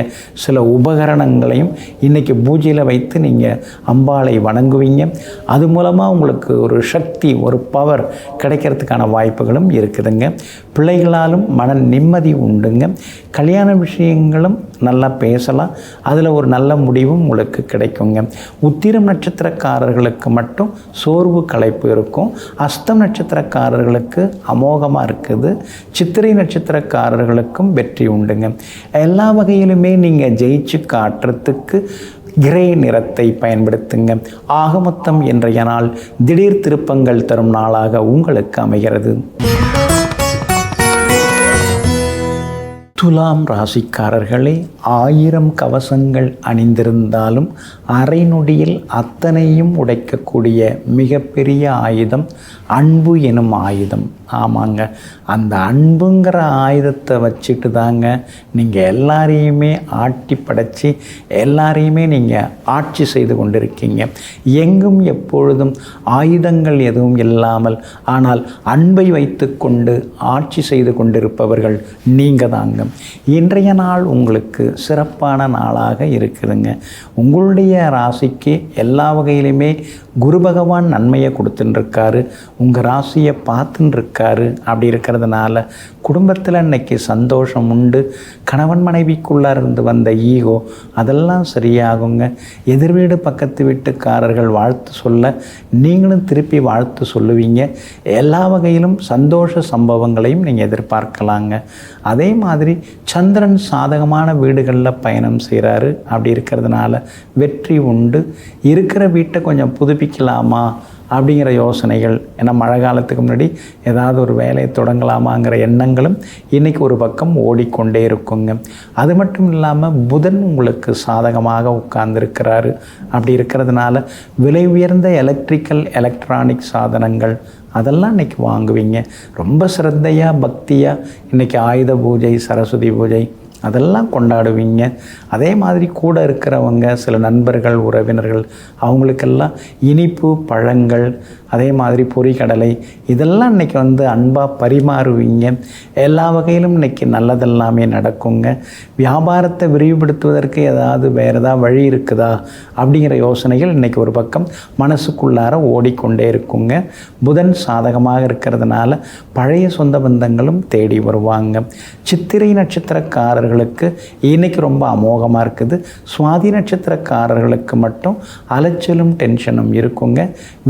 சில உபகரணங்களையும் இன்றைக்கி பூஜையில் வைத்து நீங்கள் அம்பாளை வணங்குவீங்க. அது மூலமாக உங்களுக்கு ஒரு சக்தி, ஒரு பவர் கிடைக்கிறதுக்கான வாய்ப்புகளும் இருக்குதுங்க. பிள்ளைகளாலும் மன நிம்மதி உண்டுங்க. கல்யாண விஷயங்களும் நல்லா பேசலாம், அதில் ஒரு நல்ல முடிவும் உங்களுக்கு கிடைக்குங்க. உத்திரம் நட்சத்திரக்காரர்களுக்கு மட்டும் சோர்வு களைப்பு இருக்கும். அஸ்தம் நட்சத்திரக்காரர்களுக்கு அமோகமாக இருக்குது. சித்திரை நட்சத்திரக்காரர்களுக்கும் வெற்றி உண்டுங்க. எல்லா வகையிலுமே நீங்கள் ஜெயிச்சு காட்டுறதுக்கு கிரே நிறத்தை பயன்படுத்துங்க. ஆக மொத்தம் இன்றைய நாள் திடீர் திருப்பங்கள் தரும் நாளாக உங்களுக்கு அமைகிறது. துலாம் ராசிக்காரர்களே, 1000 கவசங்கள் அணிந்திருந்தாலும் அரை நொடியில் அத்தனையும் உடைக்கக்கூடிய மிகப்பெரிய ஆயுதம் அன்பு எனும் ஆயுதம். ஆமாங்க, அந்த அன்புங்கிற ஆயுதத்தை வச்சுட்டு தாங்க நீங்கள் எல்லாரையுமே ஆட்டி படைச்சி எல்லாரையுமே நீங்கள் ஆட்சி செய்து கொண்டிருக்கீங்க. எங்கும் எப்பொழுதும் ஆயுதங்கள் எதுவும் இல்லாமல் ஆனால் அன்பை வைத்து கொண்டு ஆட்சி செய்து கொண்டிருப்பவர்கள் நீங்கள் தாங்க. இன்றைய நாள் உங்களுக்கு சிறப்பான நாளாக இருக்குதுங்க. உங்களுடைய ராசிக்கு எல்லா வகையிலுமே குரு பகவான் நன்மையை கொடுத்துட்டுருக்காரு. உங்கள் ராசியை பார்த்துன்னு இருக்காரு. அப்படி இருக்கிறதுனால குடும்பத்தில் இன்னைக்கு சந்தோஷம் உண்டு. கணவன் மனைவிக்குள்ளே இருந்து வந்த ஈகோ அதெல்லாம் சரியாகுங்க. எதிர்வீடு பக்கத்து வீட்டுக்காரர்கள் வாழ்த்து சொல்ல நீங்களும் திருப்பி வாழ்த்து சொல்லுவீங்க. எல்லா வகையிலும் சந்தோஷ சம்பவங்களையும் நீங்கள் எதிர்பார்க்கலாங்க. அதே மாதிரி சந்திரன் சாதகமான வீடுகளில் பயணம் செய்கிறாரு. அப்படி இருக்கிறதுனால வெற்றி உண்டு. இருக்கிற வீட்டை கொஞ்சம் புதுப்பிக்கலாமா அப்படிங்கிற யோசனைகள், ஏன்னா மழை காலத்துக்கு முன்னாடி ஏதாவது ஒரு வேலையை தொடங்கலாமாங்கிற எண்ணங்களும் இன்றைக்கி ஒரு பக்கம் ஓடிக்கொண்டே இருக்குங்க. அது மட்டும் இல்லாமல் புதன் உங்களுக்கு சாதகமாக உட்கார்ந்துருக்கிறாரு. அப்படி இருக்கிறதுனால விலை உயர்ந்த எலக்ட்ரானிக் சாதனங்கள் அதெல்லாம் இன்றைக்கி வாங்குவீங்க. ரொம்ப சிரத்தையாக பக்தியாக இன்றைக்கி ஆயுத பூஜை, சரஸ்வதி பூஜை அதெல்லாம் கொண்டாடுவீங்க. அதே மாதிரி கூட இருக்கிறவங்க, சில நண்பர்கள், உறவினர்கள் அவங்களுக்கெல்லாம் இனிப்பு பழங்கள், அதே மாதிரி பொரிகடலை இதெல்லாம் இன்றைக்கி அன்பாக பரிமாறுவீங்க. எல்லா வகையிலும் இன்றைக்கி நல்லதெல்லாமே நடக்குங்க. வியாபாரத்தை விரிவுபடுத்துவதற்கு வேறு ஏதாவது வழி இருக்குதா அப்படிங்கிற யோசனைகள் இன்றைக்கி ஒரு பக்கம் மனசுக்குள்ளார ஓடிக்கொண்டே இருக்குங்க. புதன் சாதகமாக இருக்கிறதுனால பழைய சொந்த பந்தங்களும் தேடி வருவாங்க. சித்திரை நட்சத்திரக்காரர்களுக்கு இன்றைக்கி ரொம்ப அமோகமாக இருக்குது. சுவாதி நட்சத்திரக்காரர்களுக்கு மட்டும் அலைச்சலும் டென்ஷனும் இருக்குங்க.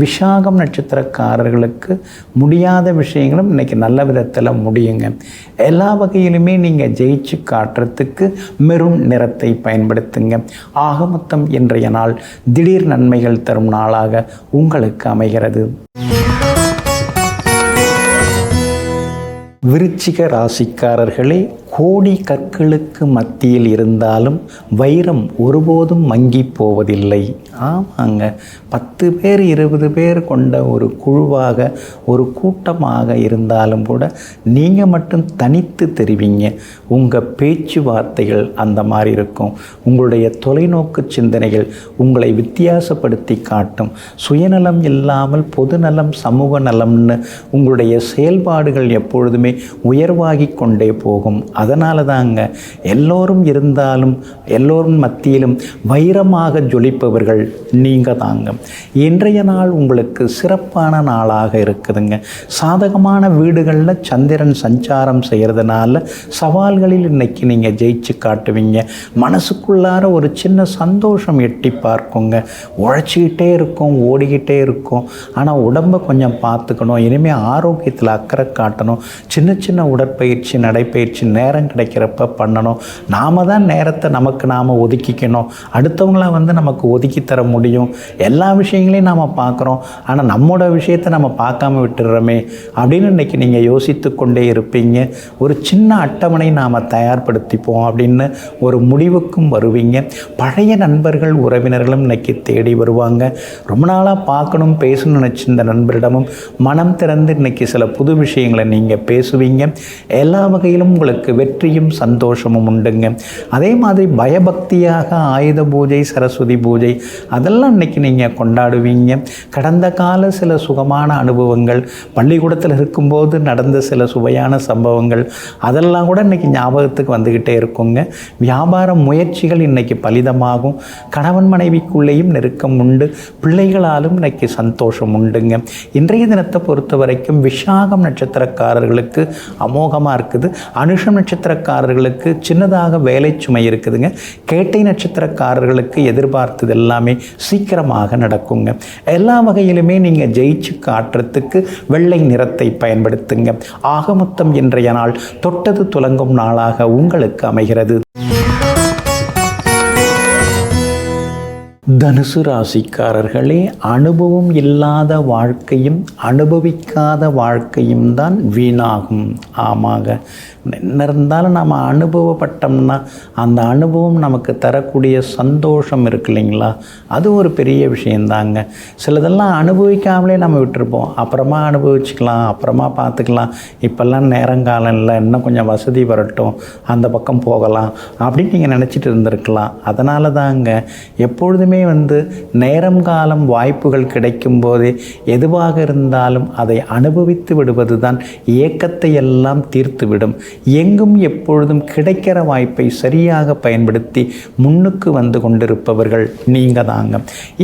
விசாகம் நட்சத்திரக்காரர்களுக்கு முடியாத விஷயங்களும் இன்றைக்கி நல்ல விதத்தில் முடியுங்க. எல்லா வகையிலுமே நீங்கள் ஜெயிச்சு காட்டுறதுக்கு மெரூன் நிறத்தை பயன்படுத்துங்க. ஆக மொத்தம் இன்றைய நாள் திடீர் நன்மைகள் தரும் நாளாக உங்களுக்கு அமைகிறது. விருச்சிக ராசிக்காரர்களே, கோடி கற்களுக்கு மத்தியில் இருந்தாலும் வைரம் ஒருபோதும் மங்கி போவதில்லை. ஆமாங்க, 10 பேர் 20 பேர் கொண்ட ஒரு குழுவாக ஒரு கூட்டமாக இருந்தாலும் கூட நீங்கள் மட்டும் தனித்து தெரிவிங்க. உங்கள் பேச்சுவார்த்தைகள் அந்த மாதிரி இருக்கும். உங்களுடைய தொலைநோக்கு சிந்தனைகள் உங்களை வித்தியாசப்படுத்தி காட்டும். சுயநலம் இல்லாமல் பொதுநலம் சமூக நலம்னு உங்களுடைய செயல்பாடுகள் எப்பொழுதுமே உயர்வாகி கொண்டே போகும். அதனால தாங்க எல்லோரும் இருந்தாலும் எல்லோரும் மத்தியிலும் வைரமாக ஜொலிப்பவர்கள் நீங்கள் தாங்க. இன்றைய நாள் உங்களுக்கு சிறப்பான நாளாக இருக்குதுங்க. சாதகமான வீடுகளில் சந்திரன் சஞ்சாரம் செய்கிறதுனால சவால்களில் இன்னைக்கு நீங்கள் ஜெயிச்சு காட்டுவீங்க. மனசுக்குள்ளார ஒரு சின்ன சந்தோஷம் எட்டி பார்க்குங்க. உழைச்சிக்கிட்டே இருக்கும், ஓடிக்கிட்டே இருக்கும். ஆனால் உடம்பை கொஞ்சம் பார்த்துக்கணும். இனிமேல் ஆரோக்கியத்தில் அக்கறை காட்டணும். சின்ன சின்ன உடற்பயிற்சி நடைப்பயிற்சி நேரம் கிடைக்கிறப்ப பண்ணணும். நாம் தான் நேரத்தை நமக்கு நாம் ஒதுக்கிக்கணும். அடுத்தவங்கள நமக்கு ஒதுக்கி தர முடியும். எல்லா விஷயங்களையும் நாம் பார்க்குறோம், ஆனால் நம்மளோட விஷயத்தை நம்ம பார்க்காம விட்டுடுறோமே அப்படின்னு இன்றைக்கி நீங்கள் யோசித்து கொண்டே இருப்பீங்க. ஒரு சின்ன அட்டவணை நாம் தயார்படுத்திப்போம் அப்படின்னு ஒரு முடிவுக்கும் வருவீங்க. பழைய நண்பர்கள் உறவினர்களும் இன்றைக்கி தேடி வருவாங்க. ரொம்ப நாளாக பார்க்கணும் பேசணும்னு நினச்சிருந்த நண்பரிடமும் மனம் திறந்து இன்றைக்கி சில புது விஷயங்களை நீங்கள் பேசுவீங்க. எல்லா வகையிலும் உங்களுக்கு வெற்றியும் சந்தோஷமும் உண்டுங்க. அதே மாதிரி பயபக்தியாக ஆயுத பூஜை, சரஸ்வதி பூஜை அதெல்லாம் இன்றைக்கி நீங்கள் கொண்டாடுவீங்க. கடந்த கால சில சுகமான அனுபவங்கள், பள்ளிக்கூடத்தில் இருக்கும்போது நடந்த சில சுவையான சம்பவங்கள் அதெல்லாம் கூட இன்றைக்கி ஞாபகத்துக்கு வந்துக்கிட்டே இருக்குங்க. வியாபார முயற்சிகள் இன்றைக்கி பலிதமாகும். கணவன் மனைவிக்குள்ளேயும் நெருக்கம் உண்டு. பிள்ளைகளாலும் இன்றைக்கி சந்தோஷம் உண்டுங்க. இன்றைய தினத்தை பொறுத்த வரைக்கும் விஷாகம் நட்சத்திரக்காரர்களுக்கு அமோகமாக இருக்குது. அனுஷம் நட்சத்திரக்காரர்களுக்கு சின்னதாக வேலை சுமை இருக்குதுங்க. கேட்டை நட்சத்திரக்காரர்களுக்கு எதிர்பார்த்தது எல்லாமே சீக்கிரமாக நடக்குங்க. எல்லா வகையிலுமே நீங்கள் ஜெயிச்சு காட்டுறதுக்கு வெள்ளை நிறத்தை பயன்படுத்துங்க. ஆகமொத்தம் இன்றைய நாள் தொட்டது துலங்கும் நாளாக உங்களுக்கு அமைகிறது. தனுசு ராசிக்காரர்களே, அனுபவம் இல்லாத வாழ்க்கையும் அனுபவிக்காத வாழ்க்கையும் தான் வீணாகும். ஆமாங்க, என்ன இருந்தாலும் நம்ம அனுபவப்பட்டோம்னா அந்த அனுபவம் நமக்கு தரக்கூடிய சந்தோஷம் இருக்கு இல்லைங்களா, அது ஒரு பெரிய விஷயந்தாங்க. சிலதெல்லாம் அனுபவிக்காமலே நம்ம விட்டுருப்போம். அப்புறமா அனுபவிச்சுக்கலாம், அப்புறமா பார்த்துக்கலாம், இப்போல்லாம் நேரங்காலம் இல்லை, இன்னும் கொஞ்சம் வசதி வரட்டும், அந்த பக்கம் போகலாம் அப்படின்னு நீங்கள் நினச்சிட்டு இருந்திருக்கலாம். அதனால தாங்க எப்பொழுதுமே நேரம் காலம் வாய்ப்புகள் கிடைக்கும் போதே எதுவாக இருந்தாலும் அதை அனுபவித்து விடுவது தான் ஏக்கத்தை எல்லாம் தீர்த்துவிடும். எங்கும் எப்பொழுதும் கிடைக்கிற வாய்ப்பை சரியாக பயன்படுத்தி முன்னுக்கு வந்து கொண்டிருப்பவர்கள் நீங்கள் தாங்க.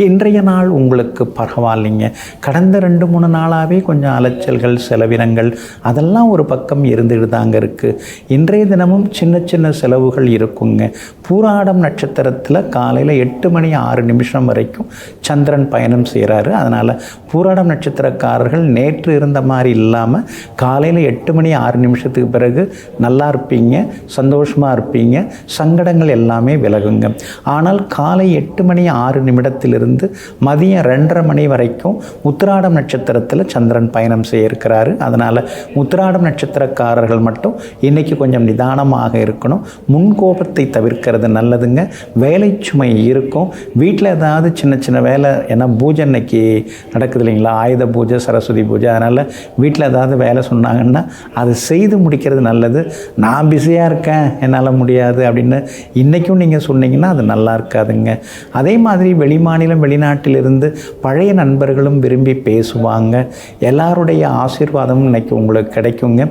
இன்றைய நாள் உங்களுக்கு பரவாயில்லைங்க. கடந்த 2-3 நாளாகவே கொஞ்சம் அலைச்சல்கள், செலவினங்கள் அதெல்லாம் ஒரு பக்கம் இருந்துட்டு தாங்க இருக்குது. இன்றைய தினமும் சின்ன சின்ன செலவுகள் இருக்குங்க. பூராடம் நட்சத்திரத்தில் காலையில் 8 மணி 6 நிமிஷம் வரைக்கும் சந்திரன் பயணம் செய்கிறாரு. அதனால் பூராடம் நட்சத்திரக்காரர்கள் நேற்று இருந்த மாதிரி இல்லாமல் காலையில் 8 மணி 6 நிமிஷத்துக்கு பிறகு நல்லா இருப்பீங்க, சந்தோஷமாக இருப்பீங்க, சங்கடங்கள் எல்லாமே விலகுங்க. ஆனால் காலை 8 மணி 6 நிமிடத்திலிருந்து மதியம் 2:30 மணி வரைக்கும் உத்திராடம் நட்சத்திரத்தில் சந்திரன் பயணம் செய்ய இருக்கிறாரு. அதனால் உத்திராடம் நட்சத்திரக்காரர்கள் மட்டும் இன்றைக்கி கொஞ்சம் நிதானமாக இருக்கணும். முன்கோபத்தை தவிர்க்கிறது நல்லதுங்க. வேலை சுமை இருக்கும். வீட்டில் ஏதாவது சின்ன சின்ன வேலை, ஏன்னா பூஜை இன்னைக்கு நடக்குது இல்லைங்களா, ஆயுத பூஜை, சரஸ்வதி பூஜை, அதனால் வீட்டில் ஏதாவது வேலை சொன்னாங்கன்னா அது செய்து முடிக்கிறது நல்லது. நான் பிஸியாக இருக்கேன், என்னால் முடியாது அப்படின்னு இன்றைக்கும் நீங்கள் சொன்னீங்கன்னா அது நல்லா இருக்காதுங்க. அதே மாதிரி வெளிமாநிலம் வெளிநாட்டிலிருந்து பழைய நண்பர்களும் விரும்பி பேசுவாங்க. எல்லாருடைய ஆசீர்வாதமும் இன்றைக்கி உங்களுக்கு கிடைக்குங்க.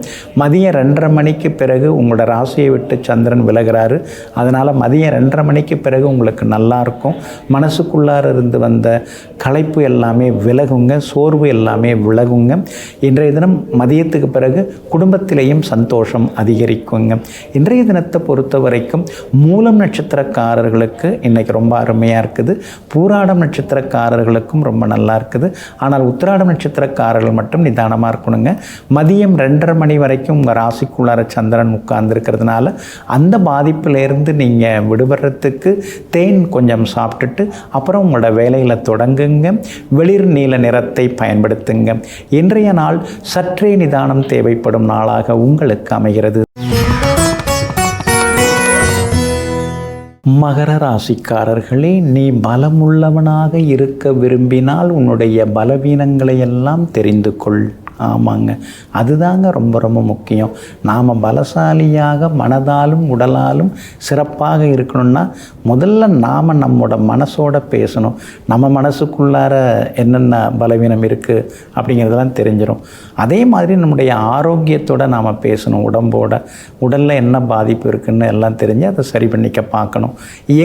மதியம் 2:30 மணிக்கு பிறகு உங்களோட ராசியை விட்டு சந்திரன் விலகிறாரு. அதனால் மதியம் 2:30 மணிக்கு பிறகு உங்களுக்கு நல்லாயிருக்கும். மனசுக்குள்ளார இருந்து வந்த களைப்பு எல்லாமே விலகுங்க, சோர்வு எல்லாமே விலகுங்க. இன்றைய தினம் மதியத்துக்கு பிறகு குடும்பத்திலேயும் சந்தோஷம் அதிகரிக்குங்க. இன்றைய தினத்தை பொறுத்த வரைக்கும் மூலம் நட்சத்திரக்காரர்களுக்கு இன்றைக்கி ரொம்ப அருமையாக இருக்குது. பூராடம் நட்சத்திரக்காரர்களுக்கும் ரொம்ப நல்லா இருக்குது. ஆனால் உத்திராடம் நட்சத்திரக்காரர்கள் மட்டும் நிதானமாக இருக்கணுங்க. மதியம் 2:30 மணி வரைக்கும் உங்கள் ராசிக்குள்ளார சந்திரன் உட்கார்ந்துருக்கிறதுனால அந்த பாதிப்பிலேருந்து நீங்கள் விடுபடுறதுக்கு தேன் கொஞ்சம் சாப்பிட்டுட்டு அப்புறம் உங்களோட வேலைகளை தொடங்குங்க. வெளிர் நீல நிறத்தை பயன்படுத்துங்க. இன்றைய நாள் சற்றே நிதானம் தேவைப்படும் நாளாக உங்களுக்கு அமைகிறது. மகர ராசிக்காரர்களே, நீ பலமுள்ளவனாக இருக்க விரும்பினால் உன்னுடைய பலவீனங்களை எல்லாம் தெரிந்து கொள். ஆமாங்க, அதுதாங்க ரொம்ப ரொம்ப முக்கியம். நாம் பலசாலியாக மனதாலும் உடலாலும் சிறப்பாக இருக்கணும்னா முதல்ல நாம் நம்மோட மனசோட பேசணும். நம்ம மனசுக்குள்ளார என்னென்ன பலவீனம் இருக்குது அப்படிங்கிறதெல்லாம் தெரிஞ்சிடும். அதே மாதிரி நம்முடைய ஆரோக்கியத்தோடு நாம் பேசணும். உடலில் என்ன பாதிப்பு இருக்குதுன்னு எல்லாம் தெரிஞ்சு அதை சரி பண்ணிக்க பார்க்கணும்.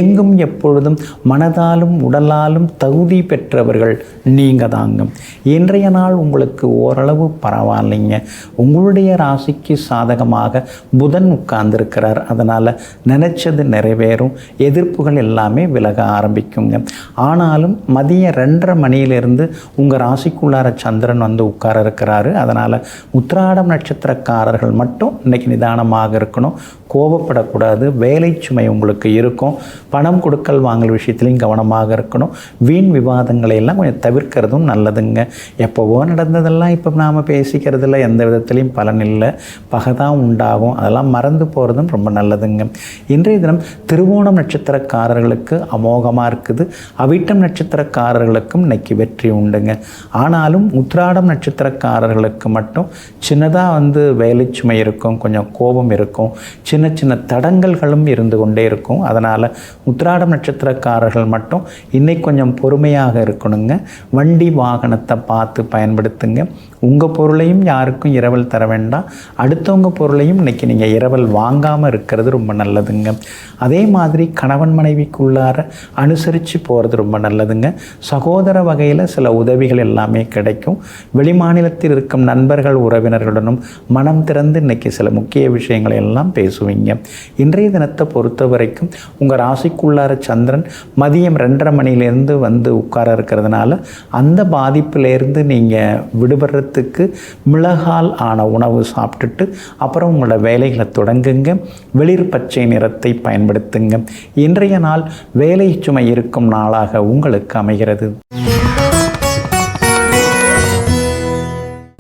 எங்கும் எப்பொழுதும் மனதாலும் உடலாலும் தகுதி பெற்றவர்கள் நீங்கள் தாங்க. இன்றைய நாள் உங்களுக்கு ஓரளவு பரவாயில்லைங்க. உங்களுடைய ராசிக்கு சாதகமாக புதன் உட்கார்ந்துருக்கிறார். அதனால் நினைச்சது நிறைவேறும். எதிர்ப்புகள் எல்லாமே விலக ஆரம்பிக்குங்க. ஆனாலும் மதியம் 2:30 மணியிலிருந்து உங்கள் ராசிக்குள்ளார சந்திரன் வந்து உட்கார இருக்கிறாரு. அதனால் உத்திராடம் நட்சத்திரக்காரர்கள் மட்டும் இன்றைக்கி நிதானமாக இருக்கணும். கோபப்படக்கூடாது. வேலை சுமை உங்களுக்கு இருக்கும். பணம் கொடுக்கல் வாங்கல் விஷயத்துலையும் கவனமாக இருக்கணும். வீண் விவாதங்களை எல்லாம் கொஞ்சம் தவிர்க்கிறதும் நல்லதுங்க. எப்போவோ நடந்ததெல்லாம் இப்போ நாம் பேசிக்கிறதுல எந்த விதத்துலையும் பலன் இல்லை. பகை தான் உண்டாகும். அதெல்லாம் மறந்து போகிறதும் ரொம்ப நல்லதுங்க. இன்றைய தினம் திருவோணம் நட்சத்திரக்காரர்களுக்கு அமோகமாக இருக்குது. அவிட்டம் நட்சத்திரக்காரர்களுக்கும் இன்னைக்கு வெற்றி உண்டுங்க. ஆனாலும் உத்திராடம் நட்சத்திரக்காரர்களுக்கு மட்டும் சின்னதாக வேலை சுமை இருக்கும். கொஞ்சம் கோபம் இருக்கும். சின்ன சின்ன தடங்கல்களும் இருந்து கொண்டே இருக்கும். அதனால் உத்திராடம் நட்சத்திரக்காரர்கள் மட்டும் இன்னைக்கு கொஞ்சம் பொறுமையாக இருக்கணுங்க. வண்டி வாகனத்தை பார்த்து பயன்படுத்துங்க. உங்கள் பொருளையும் யாருக்கும் இரவல் தர வேண்டாம். அடுத்தவங்க பொருளையும் இன்றைக்கி நீங்கள் இரவல் வாங்காமல் இருக்கிறது ரொம்ப நல்லதுங்க. அதே மாதிரி கணவன் மனைவிக்குள்ளார அனுசரித்து போகிறது ரொம்ப நல்லதுங்க. சகோதர வகையில் சில உதவிகள் எல்லாமே கிடைக்கும். வெளிமாநிலத்தில் இருக்கும் நண்பர்கள் உறவினர்களுடனும் மனம் திறந்து இன்றைக்கி சில முக்கிய விஷயங்களை எல்லாம் பேசுவீங்க. இன்றைய தினத்தை பொறுத்த வரைக்கும் உங்கள் ராசிக்குள்ளார சந்திரன் மதியம் 2:30 மணியிலேருந்து வந்து உட்கார இருக்கிறதுனால அந்த பாதிப்பிலேருந்து நீங்கள் விடுபடுறதுக்கு மிளகால் ஆன உணவு சாப்பிட்டுட்டு அப்புறம் உங்களோட வேலைகளை தொடங்குங்க. வெளிர் பச்சை நிறத்தை பயன்படுத்துங்க. இன்றைய நாள் வேலை சுமை இருக்கும் நாளாக உங்களுக்கு அமைகிறது.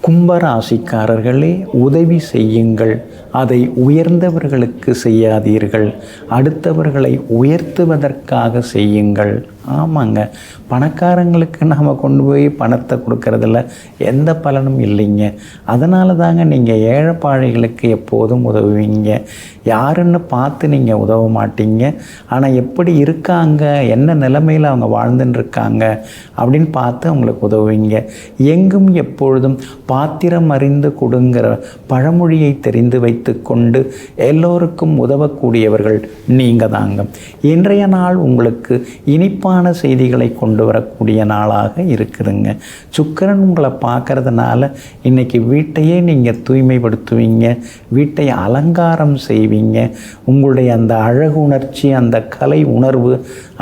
கும்பராசிக்காரர்களே, உதவி செய்யுங்கள். அதை உயர்ந்தவர்களுக்கு செய்யாதீர்கள். அடுத்தவர்களை உயர்த்துவதற்காக செய்யுங்கள். ஆமாங்க, பணக்காரங்களுக்கு நாம் கொண்டு போய் பணத்தை கொடுக்கறதில்ல எந்த பலனும் இல்லைங்க. அதனால தாங்க நீங்கள் ஏழைப்பாழைகளுக்கு எப்போதும் உதவுவீங்க. யாருன்னு பார்த்து நீங்கள் உதவ மாட்டீங்க. ஆனால் எப்படி இருக்காங்க, என்ன நிலைமையில் அவங்க வாழ்ந்துன்னு இருக்காங்க அப்படின்னு பார்த்து அவங்களுக்கு உதவுவீங்க. எங்கும் எப்பொழுதும் பாத்திரம் அறிந்து கொடுங்கிற பழமொழியை தெரிந்து வைத்து கொண்டு எல்லோருக்கும் உதவக்கூடியவர்கள் நீங்கள் தாங்க. இன்றைய நாள் உங்களுக்கு இனிப்பான செய்திகளை கொண்டு வரக்கூடிய நாளாக இருக்குதுங்க. சுக்கிரன் உங்களை பார்க்கறதுனால இன்னைக்கு வீட்டையே நீங்கள் தூய்மைப்படுத்துவீங்க. வீட்டை அலங்காரம் செய்வீங்க. உங்களுடைய அந்த அழகு உணர்ச்சி, அந்த கலை உணர்வு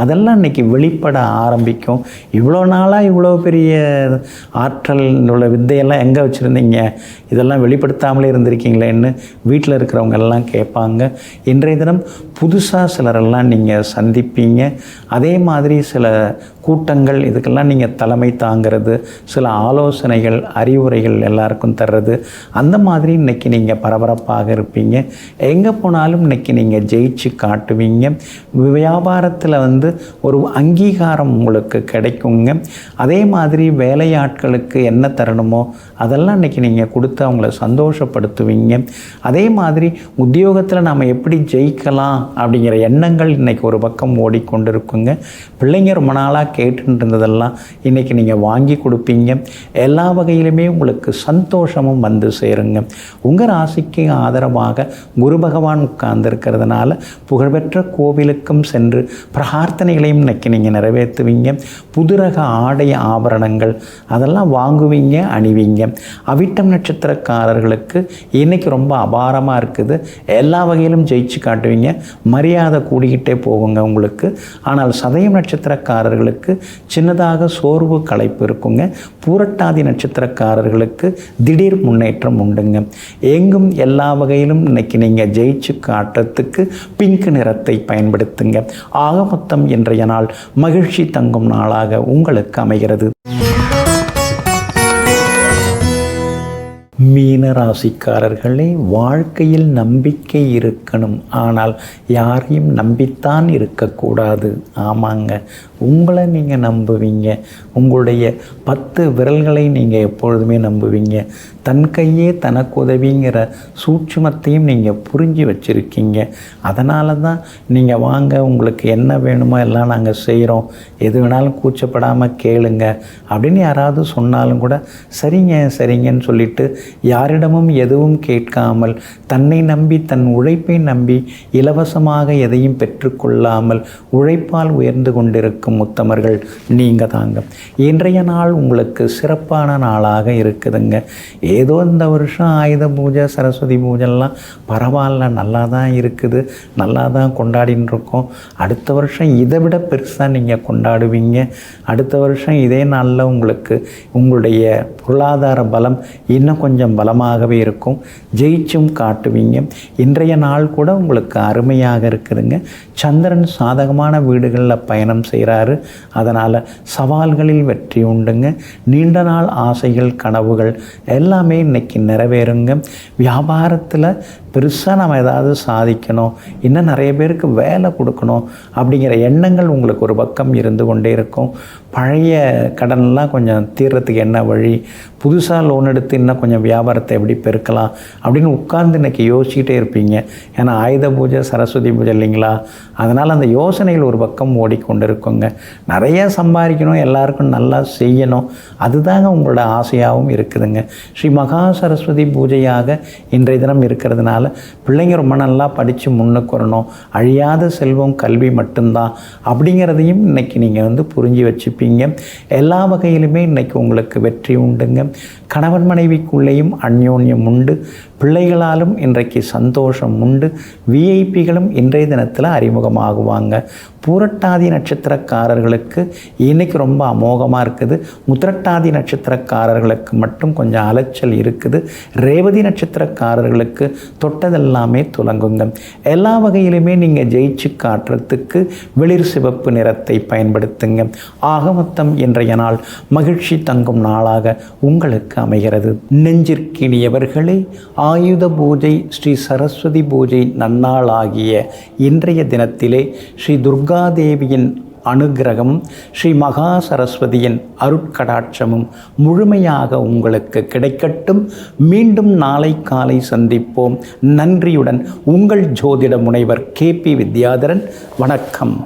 அதெல்லாம் இன்னைக்கு வெளிப்பட ஆரம்பிக்கும். இவ்வளோ நாளாக இவ்வளோ பெரிய ஆற்றல் உள்ள வித்தையெல்லாம் எங்கே வச்சுருந்தீங்க, இதெல்லாம் வெளிப்படுத்தாமலே இருந்திருக்கீங்களேன்னு வீட்டில் இருக்கிறவங்க எல்லாம் கேட்பாங்க. இன்றைய தினம் புதுசாக சிலரெல்லாம் நீங்கள் சந்திப்பீங்க. அதே மாதிரி சில கூட்டங்கள் இதுக்கெல்லாம் நீங்கள் தலைமை தாங்கிறது, சில ஆலோசனைகள் அறிவுரைகள் எல்லாருக்கும் தர்றது, அந்த மாதிரி இன்றைக்கி நீங்கள் பரபரப்பாக இருப்பீங்க. எங்கே போனாலும் இன்றைக்கி நீங்கள் ஜெயிச்சு காட்டுவீங்க. வியாபாரத்தில் ஒரு அங்கீகாரம் உங்களுக்கு கிடைக்குங்க. அதே மாதிரி வேலையாட்களுக்கு என்ன தரணுமோ அதெல்லாம் இன்றைக்கி நீங்கள் கொடுத்து அவங்கள சந்தோஷப்படுத்துவீங்க. அதே மாதிரி உத்தியோகத்தில் நாம் எப்படி ஜெயிக்கலாம் அப்படிங்கிற எண்ணங்கள் இன்றைக்கி ஒரு பக்கம் ஓடிக்கொண்டிருக்குங்க. பிள்ளைங்க ரொம்ப நாளாக கேட்டுட்டு இருந்ததெல்லாம் இன்றைக்கி நீங்கள் வாங்கி கொடுப்பீங்க. எல்லா வகையிலுமே உங்களுக்கு சந்தோஷமும் வந்து சேருங்க. உங்கள் ராசிக்கு ஆதரவாக குரு பகவான் உட்கார்ந்துருக்கிறதுனால புகழ்பெற்ற கோவிலுக்கும் சென்று பிரார்த்தனைகளையும் இன்றைக்கி நீங்கள் நிறைவேற்றுவீங்க. புது ரக ஆடை ஆபரணங்கள் அதெல்லாம் வாங்குவீங்க, அணிவீங்க. அவிட்டம் நட்சத்திரக்காரர்களுக்கு இன்றைக்கி ரொம்ப அபாரமாக இருக்குது. எல்லா வகையிலும் ஜெயிச்சு காட்டுவீங்க. மரியாதை கூடிக்கிட்டே போகுங்க உங்களுக்கு. ஆனால் சதயம் நட்சத்திரக்காரர்களுக்கு சின்னதாக சோர்வு களைப்பு இருக்குங்க. பூரட்டாதி நட்சத்திரக்காரர்களுக்கு திடீர் முன்னேற்றம் உண்டுங்க. எங்கும் எல்லா வகையிலும் இன்னைக்கு நீங்கள் ஜெயிச்சு காட்டுறதுக்கு பிங்க் நிறத்தை பயன்படுத்துங்க. ஆக மொத்தம் இன்றைய நாள் மகிழ்ச்சி தங்கும் நாளாக உங்களுக்கு அமைகிறது. மீன மீனராசிக்காரர்களே, வாழ்க்கையில் நம்பிக்கை இருக்கணும், ஆனால் யாரையும் நம்பித்தான் இருக்கக்கூடாது. ஆமாங்க, உங்களை நீங்கள் நம்புவீங்க, உங்களுடைய 10 விரல்களை நீங்கள் எப்பொழுதுமே நம்புவீங்க. தன் கையே தனக்கு உதவிங்கிற சூட்சுமத்தையும் நீங்கள் புரிஞ்சு வச்சுருக்கீங்க. அதனால தான் நீங்கள் வாங்க, உங்களுக்கு என்ன வேணுமோ எல்லாம் நாங்கள் செய்கிறோம், எது வேணாலும் கூச்சப்படாமல் கேளுங்க அப்படின்னு யாராவது சொன்னாலும் கூட சரிங்க சரிங்கன்னு சொல்லிட்டு யாரிடமும் எதுவும் கேட்காமல், தன்னை நம்பி தன் உழைப்பை நம்பி இலவசமாக எதையும் பெற்றுக்கொள்ளாமல் உழைப்பால் உயர்ந்து கொண்டிருக்கும் உத்தமர்கள் நீங்கள் தாங்க. இன்றைய நாள் உங்களுக்கு சிறப்பான நாளாக இருக்குதுங்க. ஏதோ இந்த வருஷம் ஆயுத பூஜை, சரஸ்வதி பூஜைலாம் பரவாயில்ல, நல்லா தான் இருக்குது, நல்லா தான் கொண்டாடின்னு இருக்கோம். அடுத்த வருஷம் இதை விட பெருசாக நீங்கள் கொண்டாடுவீங்க. அடுத்த வருஷம் இதே நாளில் உங்களுக்கு உங்களுடைய பொருளாதார பலம் இன்னும் கொஞ்சம் பலமாகவே இருக்கும், ஜெயிச்சும் காட்டுவீங்க. இன்றைய நாள் கூட உங்களுக்கு அருமையாக இருக்குதுங்க. சந்திரன் சாதகமான வீடுகளில் பயணம் செய்கிறாரு. அதனால் சவால்களில் வெற்றி உண்டுங்க. நீண்ட நாள் ஆசைகள், கனவுகள் எல்லாமே இன்றைக்கி நிறைவேறுங்க. வியாபாரத்தில் பெருசாக நம்ம ஏதாவது சாதிக்கணும், இன்னும் நிறைய பேருக்கு வேலை கொடுக்கணும் அப்படிங்கிற எண்ணங்கள் உங்களுக்கு ஒரு பக்கம் இருந்து கொண்டே இருக்கும். பழைய கடன்லாம் கொஞ்சம் தீர்றதுக்கு என்ன வழி, புதுசாக லோன் எடுத்து இன்னும் கொஞ்சம் வியாபாரத்தை எப்படி பெருக்கலாம் அப்படின்னு உட்கார்ந்து இன்றைக்கி யோசிச்சுட்டே இருப்பீங்க. ஏன்னா ஆயுத பூஜை, சரஸ்வதி பூஜை இல்லைங்களா, அதனால் அந்த யோசனைகள் ஒரு பக்கம் ஓடிக்கொண்டு இருக்குங்க. நிறைய சம்பாதிக்கணும், எல்லாருக்கும் நல்லா செய்யணும், அதுதாங்க உங்களோட ஆசையாகவும் இருக்குதுங்க. ஸ்ரீ மகா சரஸ்வதி பூஜையாக இன்றைய தினம் இருக்கிறதுனால பிள்ளைங்க ரொம்ப நல்லா படித்து முன்னுக்கு வரணும், அழியாத செல்வம் கல்வி மட்டும்தான் அப்படிங்கிறதையும் இன்றைக்கி நீங்கள் புரிஞ்சு வச்சுப்பீங்க. எல்லா வகையிலுமே இன்றைக்கி உங்களுக்கு வெற்றி உண்டுங்க. கணவன் மனைவிக்குள்ளேயும் அந்யோன்யம் உண்டு. பிள்ளைகளாலும் இன்றைக்கு சந்தோஷம் உண்டு. விஐபிகளும் இன்றைய தினத்தில் அறிமுகமாகுவாங்க. பூரட்டாதி நட்சத்திரக்காரர்களுக்கு இன்றைக்கி ரொம்ப அமோகமாக இருக்குது. உத்திரட்டாதி நட்சத்திரக்காரர்களுக்கு மட்டும் கொஞ்சம் அலைச்சல் இருக்குது. ரேவதி நட்சத்திரக்காரர்களுக்கு தொட்டதெல்லாமே துலங்குங்க. எல்லா வகையிலுமே நீங்கள் ஜெயிச்சு காட்டுறதுக்கு வெளிர் சிவப்பு நிறத்தை பயன்படுத்துங்க. ஆக மொத்தம் இன்றைய நாள் மகிழ்ச்சி தங்கும் நாளாக உங்களுக்கு அமைகிறது. நெஞ்சிற்கினியவர்களே, ஆயுத பூஜை, ஸ்ரீ சரஸ்வதி பூஜை நன்னாளாகிய இன்றைய தினத்திலே ஸ்ரீ துர்காதேவியின் அனுக்கிரகமும் ஸ்ரீ மகா சரஸ்வதியின் அருட்கடாட்சமும் முழுமையாக உங்களுக்கு கிடைக்கட்டும். மீண்டும் நாளை காலை சந்திப்போம். நன்றியுடன் உங்கள் ஜோதிட முனைவர் KP வித்யாதரன். வணக்கம்.